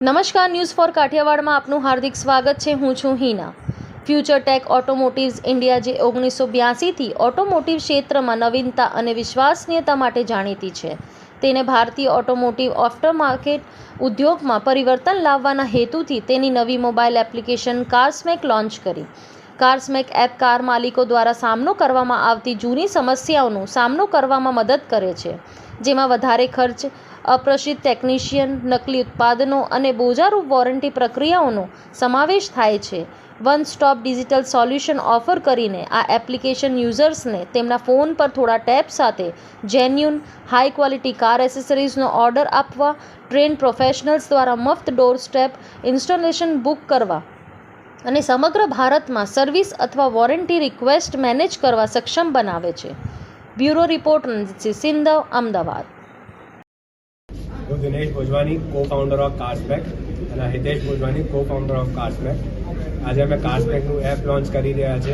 નમસ્કાર, news for કાઠિયાવાડમાં આપનું હાર્દિક સ્વાગત છે. હું છું હિના. ફ્યુચર ટેક ઓટોમોટિવ્સ ઇન્ડિયા જે 1982થી ઓટોમોટિવ ક્ષેત્રમાં નવીનતા અને વિશ્વસનીયતા માટે જાણીતી છે, તેને ભારતીય ઓટોમોટિવ આફ્ટરમાર્કેટ ઉદ્યોગમાં પરિવર્તન લાવવાના હેતુથી તેની નવી મોબાઈલ એપ્લિકેશન કાર્સમેક લોન્ચ કરી. કાર્સમેક એપ કાર માલિકો દ્વારા સામનો કરવામાં આવતી જૂની સમસ્યાઓનો સામનો કરવામાં મદદ કરે છે, જેમાં વધારે ખર્ચ, અપ્રશિક્ષિત ટેકનિશિયન, નકલી ઉત્પાદનો અને બોજારૂપ વોરંટી પ્રક્રિયાઓનો સમાવેશ થાય છે. One stop digital solution offer કરીને આ એપ્લિકેશન યુઝર્સને તેમના ફોન પર થોડા ટેપ સાથે જેન્યુન, હાઈ ક્વોલિટી કાર એસેસરીઝનો ઓર્ડર આપવા, ટ્રેન્ડ પ્રોફેશનલ્સ દ્વારા મફત ડોર સ્ટેપ ઇન્સ્ટોલેશન બુક કરવા અને સમગ્ર ભારતમાં સર્વિસ અથવા વોરંટી રિક્વેસ્ટ મેનેજ કરવા સક્ષમ બનાવે છે. Bureau report, Sindh, Ahmedabad. હું દિનેશ ભોજવાની, કો-ફાઉન્ડર ઓફ કાર્સમેક, અને હિતેશ ભોજવાની, કો-ફાઉન્ડર ઓફ કાર્સમેક. આજે અમે કાર્સમેકનું એપ લોન્ચ કરી રહ્યા છે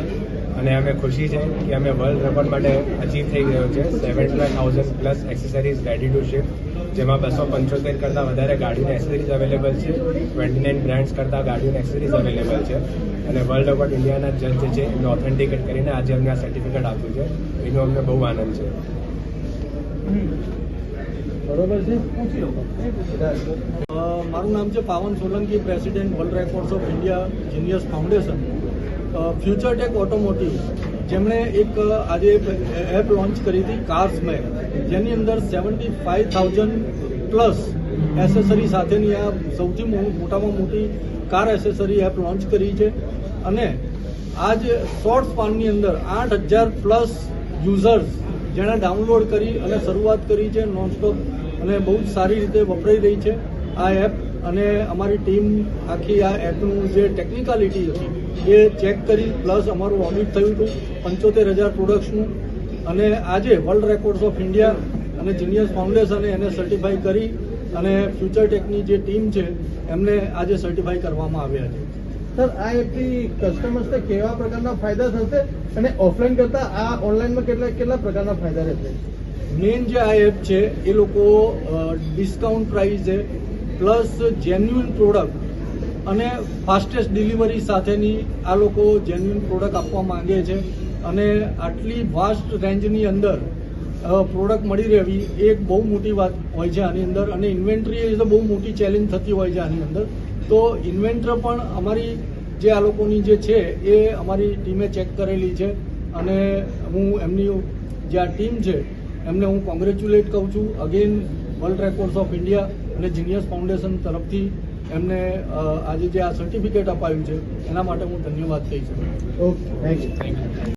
અને અમે ખુશી છે કે અમે વર્લ્ડ રેકોર્ડ માટે અચીવ થઈ ગયો છે. 75,000 plus accessories ready to ship, જેમાં 275 કરતાં વધારે ગાડીની એક્સેસરીઝ અવેલેબલ છે. 29 બ્રાન્ડ્સ કરતાં ગાડીની એક્સેસરીઝ અવેલેબલ છે અને વર્લ્ડ રેકોર્ડ ઇન્ડિયાના જજ જે છે એમને ઓથેન્ટિકેટ કરીને આજે અમને આ સર્ટિફિકેટ આપ્યું છે. એનો અમને બહુ આનંદ છે. બરોબર છે. મારું નામ છે Pavan Solanki, president world records of India genius foundation. Future tech automotive જેમણે એક આજે એપ લોન્ચ કરી હતી કાર્સમેક, જેની અંદર 75,000 પ્લસ એસેસરી સાથેની આ સૌથી મોટામાં મોટી કાર એસેસરી એપ લોન્ચ કરી છે અને આજ શોર્ટ સ્પાનની અંદર 8,000 પ્લસ યુઝર્સ જેણે ડાઉનલોડ કરી અને શરૂઆત કરી છે નોનસ્ટોપ, અને બહુ જ સારી રીતે વપરાઈ રહી છે આ એપ. અને અમારી ટીમ આખી આ એપનું જે ટેકનિકાલિટી હતી એ ચેક કરી, પ્લસ અમારું ઓડિટ થયું હતું 75,000 પ્રોડક્ટ્સનું, અને આજે વર્લ્ડ રેકોર્ડ્સ ઓફ ઇન્ડિયા અને જીનિયસ ફાઉન્ડેશને એને સર્ટિફાઈ કરી અને ફ્યુચર ટેકની જે ટીમ છે એમને આજે સર્ટિફાઈ કરવામાં આવ્યા છે. સર, આ એપથી કસ્ટમર્સને કેવા પ્રકારના ફાયદા થશે અને ઓફલાઈન કરતાં આ ઓનલાઈનમાં કેટલા પ્રકારના ફાયદા રહેશે? મેઇન જે આ એપ છે એ લોકો ડિસ્કાઉન્ટ પ્રાઇસે પ્લસ જેન્યુઇન પ્રોડક્ટ અને ફાસ્ટેસ્ટ ડિલિવરી સાથેની આ લોકો જેન્યુઇન પ્રોડક્ટ આપવા માંગે છે. અને આટલી વાસ્ટ રેન્જની અંદર પ્રોડક્ટ મળી રહેવી એ એક બહુ મોટી વાત હોય છે આની અંદર, અને ઇન્વેન્ટરી એ બહુ મોટી ચેલેન્જ થતી હોય છે આની અંદર. તો ઇન્વેન્ટર પણ અમારી જે આ લોકોની જે છે એ અમારી ટીમે ચેક કરેલી છે અને હું એમની જે આ ટીમ છે એમને હું કોંગ્રેચ્યુલેટ કરું છું again world records of India અને જીનિયસ ફાઉન્ડેશન તરફથી એમને આજે જે આ સર્ટિફિકેટ અપાયું છે એના માટે હું ધન્યવાદ કહી શકું. Okay, thank you.